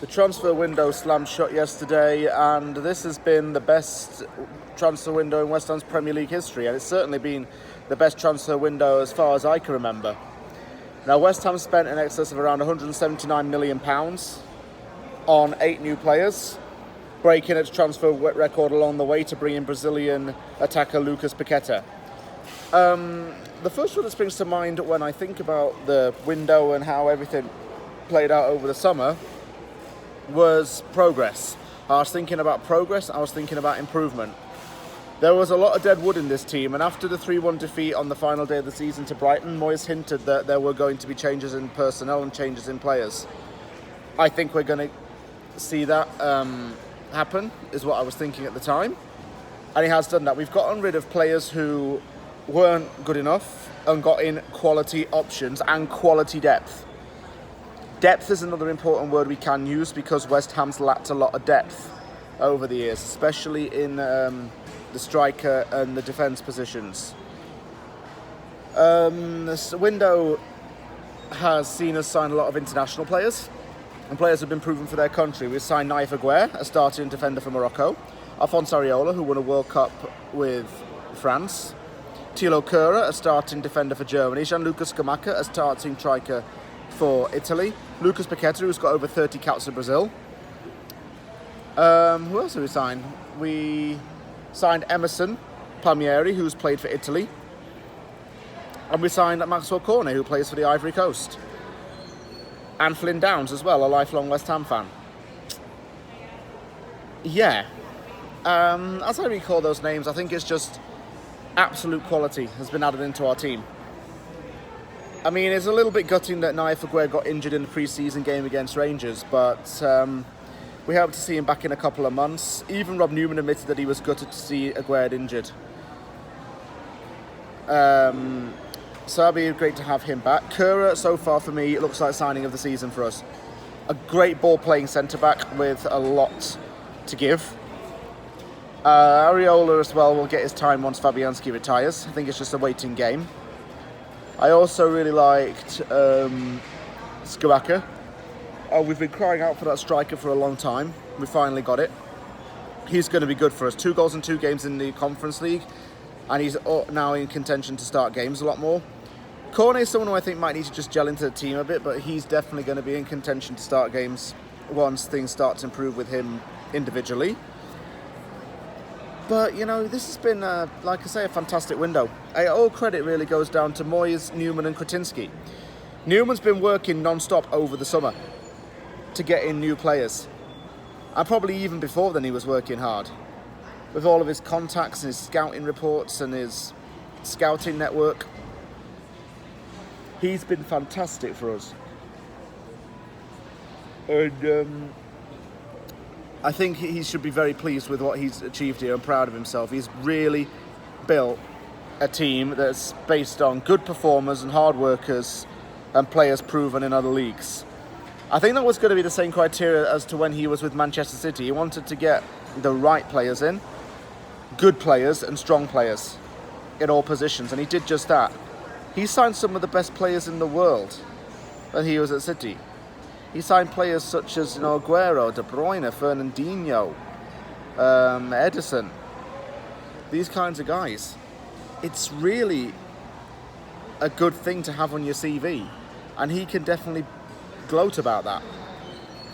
The transfer window slammed shut yesterday, and this has been the best transfer window in West Ham's Premier League history, and it's certainly been the best transfer window as far as I can remember. Now, West Ham spent in excess of around £179 million on 8 new players, breaking its transfer record along the way to bring in Brazilian attacker Lucas Paqueta. The first one that springs to mind when I think about the window and how everything played out over the summer was progress. I was thinking about progress, I was thinking about improvement. There was a lot of dead wood in this team, and after the 3-1 defeat on the final day of the season to Brighton, Moyes hinted that there were going to be changes in personnel and changes in players. I think we're going to see that happen, is what I was thinking at the time. And he has done that. We've gotten rid of players who weren't good enough and got in quality options and quality depth. Depth is another important word we can use because West Ham's lacked a lot of depth over the years, especially in the striker and the defence positions. This window has seen us sign a lot of international players, and players have been proven for their country. We've signed Naif Aguer, a starting defender for Morocco, Alphonse Areola, who won a World Cup with France, Thilo Kehrer, a starting defender for Germany, Gianluca Scamacca, a starting striker for Italy, Lucas Paqueta, who's got over 30 caps for Brazil. Who else did we sign? We signed Emerson Palmieri, who's played for Italy. And we signed Maxwell Cornet, who plays for the Ivory Coast. And Flynn Downs as well, a lifelong West Ham fan. Yeah. As I recall those names, I think it's just absolute quality has been added into our team. I mean, it's a little bit gutting that Naif Aguer got injured in the pre-season game against Rangers, but we hope to see him back in a couple of months. Even Rob Newman admitted that he was gutted to see Aguer injured. So it'll be great to have him back. Kehrer, so far for me, it looks like signing of the season for us. A great ball-playing centre-back with a lot to give. Areola as well will get his time once Fabianski retires. I think it's just a waiting game. I also really liked Scamacca. We've been crying out for that striker for a long time. We finally got it. He's going to be good for us. 2 goals in 2 games in the Conference League, and he's now in contention to start games a lot more. Cornet is someone who I think might need to just gel into the team a bit, but he's definitely going to be in contention to start games once things start to improve with him individually. But, you know, this has been, like I say, a fantastic window. All credit really goes down to Moyes, Newman and Kretinsky. Newman's been working non-stop over the summer to get in new players. And probably even before then he was working hard. With all of his contacts and his scouting reports and his scouting network. He's been fantastic for us. And I think he should be very pleased with what he's achieved here and proud of himself. He's really built a team that's based on good performers and hard workers and players proven in other leagues. I think that was going to be the same criteria as to when he was with Manchester City. He wanted to get the right players in, good players and strong players in all positions, and he did just that. He signed some of the best players in the world when he was at City. He signed players such as Aguero, De Bruyne, Fernandinho, Edison. These kinds of guys. It's really a good thing to have on your CV, and he can definitely gloat about that.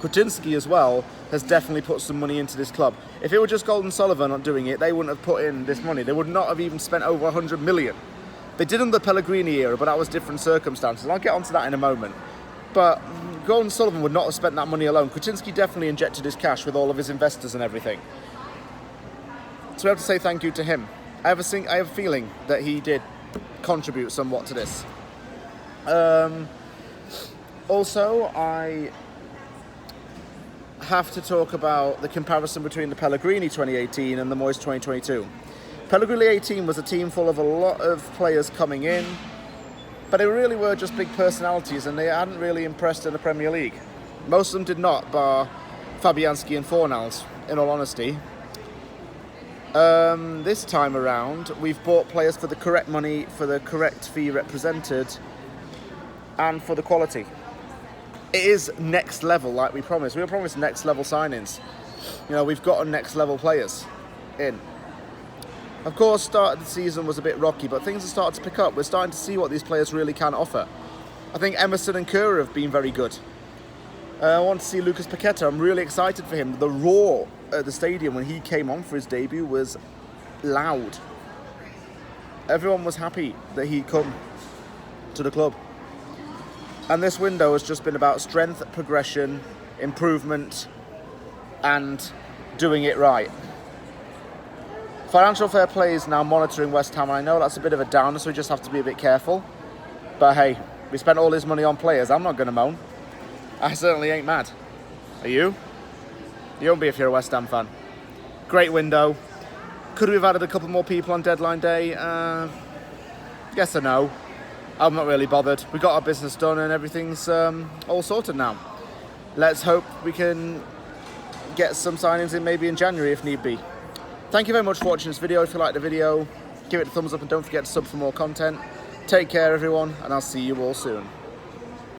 Kretinsky as well has definitely put some money into this club. If it were just Golden Sullivan not doing it, they wouldn't have put in this money. They would not have even spent over 100 million. They did in the Pellegrini era, but that was different circumstances. I'll get onto that in a moment. But Golden Sullivan would not have spent that money alone. Kretinsky definitely injected his cash with all of his investors and everything. So we have to say thank you to him. I have a feeling that he did contribute somewhat to this. Also, I have to talk about the comparison between the Pellegrini 2018 and the Moyes 2022. Pellegrini 18 was a team full of a lot of players coming in, but they really were just big personalities and they hadn't really impressed in the Premier League. Most of them did not, bar Fabianski and Fornals, in all honesty. This time around, we've bought players for the correct money, for the correct fee represented, and for the quality. it is next level, like we promised. We were promised next level signings. You know, we've got next level players in. Of course, start of the season was a bit rocky, but things have started to pick up. We're starting to see what these players really can offer. I think Emerson and Kura have been very good. I want to see Lucas Paqueta. I'm really excited for him. The roar at the stadium when he came on for his debut was loud. Everyone was happy that he'd come to the club. And this window has just been about strength, progression, improvement, and doing it right. Financial Fair Play is now monitoring West Ham, and I know that's a bit of a downer, so we just have to be a bit careful. But hey, we spent all this money on players. I'm not going to moan. I certainly ain't mad. Are you? You won't be if you're a West Ham fan. Great window. Could we have added a couple more people on deadline day? Yes or no. I'm not really bothered. We got our business done and everything's all sorted now. Let's hope we can get some signings in maybe in January if need be. Thank you very much for watching this video. If you liked the video, give it a thumbs up and don't forget to sub for more content. Take care everyone, and I'll see you all soon.